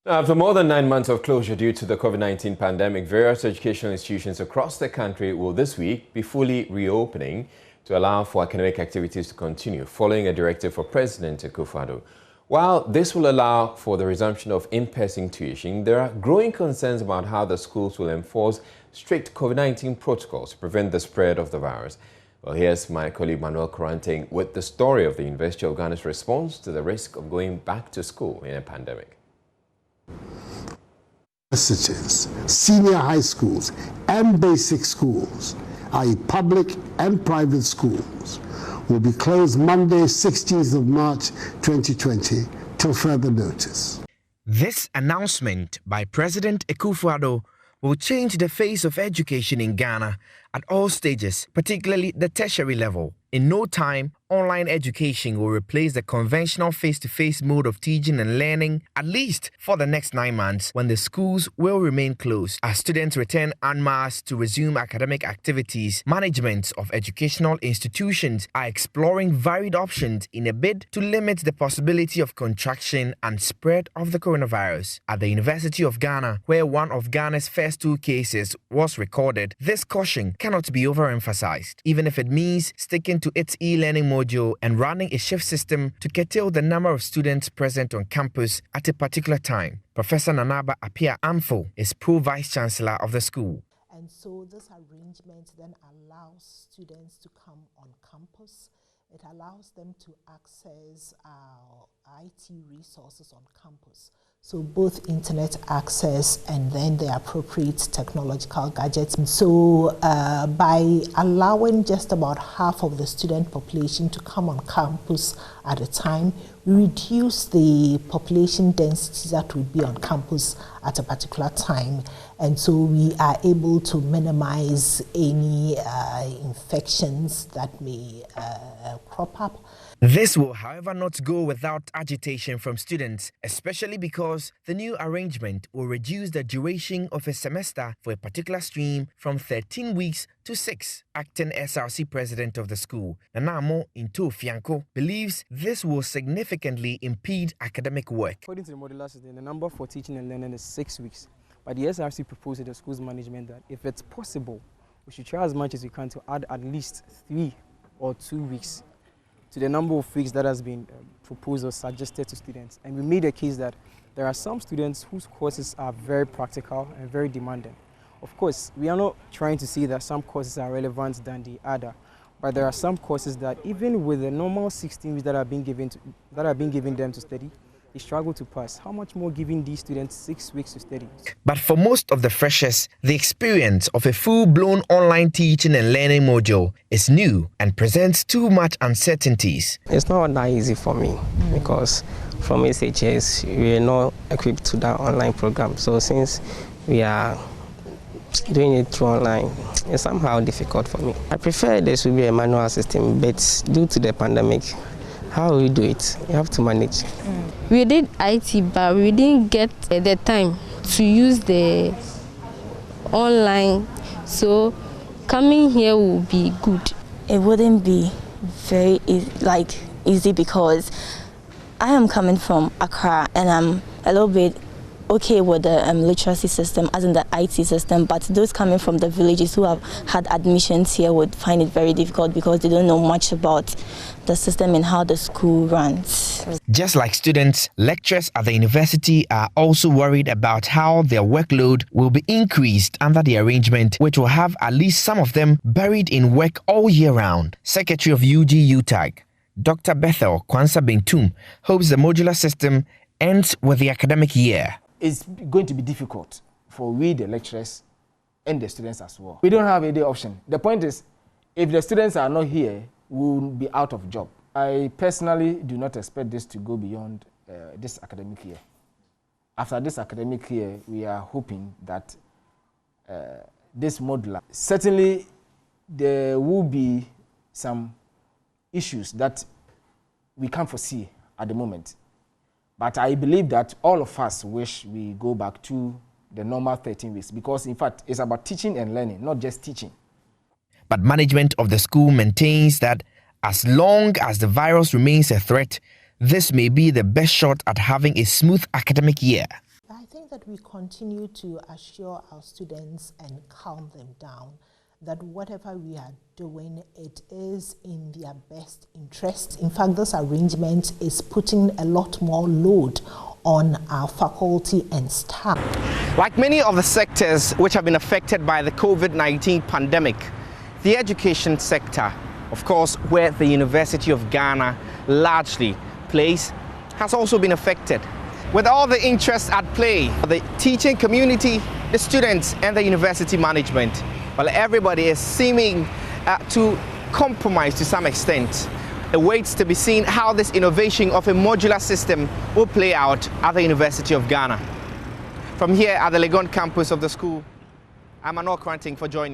After more than 9 months of closure due to the COVID-19 pandemic, various educational institutions across the country will this week be fully reopening to allow for academic activities to continue, following a directive for President Akufo-Addo. While this will allow for the resumption of in-person tuition, there are growing concerns about how the schools will enforce strict COVID-19 protocols to prevent the spread of the virus. Well, here's my colleague Manuel Coranting with the story of the University of Ghana's response to the risk of going back to school in a pandemic. Universities, senior high schools and basic schools, i.e. public and private schools, will be closed Monday, 16th of March 2020 till further notice. This announcement by President Akufo-Addo will change the face of education in Ghana at all stages, particularly the tertiary level. In no time, online education will replace the conventional face-to-face mode of teaching and learning, at least for the next 9 months, when the schools will remain closed. As students return en masse to resume academic activities, management of educational institutions are exploring varied options in a bid to limit the possibility of contraction and spread of the coronavirus. At the University of Ghana, where one of Ghana's first 2 cases was recorded, this caution cannot be overemphasized, even if it means sticking to its e-learning module and running a shift system to curtail the number of students present on campus at a particular time. Professor Nanaba Apia Amfo is pro-vice chancellor of the school. And so this arrangement then allows students to come on campus. It allows them to access our IT resources on campus. So both internet access and then the appropriate technological gadgets. So by allowing just about half of the student population to come on campus at a time, we reduce the population density that would be on campus at a particular time. And so we are able to minimize any infections that may crop up. This will, however, not go without agitation from students, especially because the new arrangement will reduce the duration of a semester for a particular stream from 13 weeks to 6. Acting SRC president of the school, Nanamo Into Fianco, believes this will significantly impede academic work. According to the modular system, the number for teaching and learning is 6 weeks. But the SRC proposed to the school's management that if it's possible, we should try as much as we can to add at least 3 or 2 weeks to the number of weeks that has been proposed or suggested to students. And we made a case that there are some students whose courses are very practical and very demanding. Of course, we are not trying to say that some courses are relevant than the other, but there are some courses that even with the normal 16 weeks that are being given them to study, they struggle to pass. How much more giving these students 6 weeks to study? But for most of the freshers, the experience of a full-blown online teaching and learning module is new and presents too much uncertainties. It's not that easy for me because from SHS, we are not equipped to that online program. So since we are doing it through online, it's somehow difficult for me. I prefer there should be a manual system, but due to the pandemic, how we do it, you have to manage. We did IT, but we didn't get the time to use the online, so coming here will be good. It wouldn't be very easy because I am coming from Accra and I'm a little bit okay with the literacy system, as in the IT system, but those coming from the villages who have had admissions here would find it very difficult because they don't know much about the system and how the school runs. Just like students, lecturers at the university are also worried about how their workload will be increased under the arrangement, which will have at least some of them buried in work all year round. Secretary of UG-UTAG, Dr. Bethel Kwansa Bentum, hopes the modular system ends with the academic year. It's going to be difficult for we, the lecturers, and the students as well. We don't have any option. The point is, if the students are not here, we'll be out of job. I personally do not expect this to go beyond this academic year. After this academic year, we are hoping that this modular, certainly there will be some issues that we can't foresee at the moment. But I believe that all of us wish we go back to the normal 13 weeks because, in fact, it's about teaching and learning, not just teaching. But management of the school maintains that as long as the virus remains a threat, this may be the best shot at having a smooth academic year. I that we continue to assure our students and calm them down that whatever we are doing, it is in their best interest. In fact, this arrangement is putting a lot more load on our faculty and staff. Like many of the sectors which have been affected by the COVID-19 pandemic, the education sector, of course, where the University of Ghana largely plays, has also been affected. With all the interests at play, the teaching community, the students and the university management, well, everybody is seeming to compromise to some extent. It waits to be seen how this innovation of a modular system will play out at the University of Ghana. From here at the Legon campus of the school, I'm Anor Kranting for Joynews.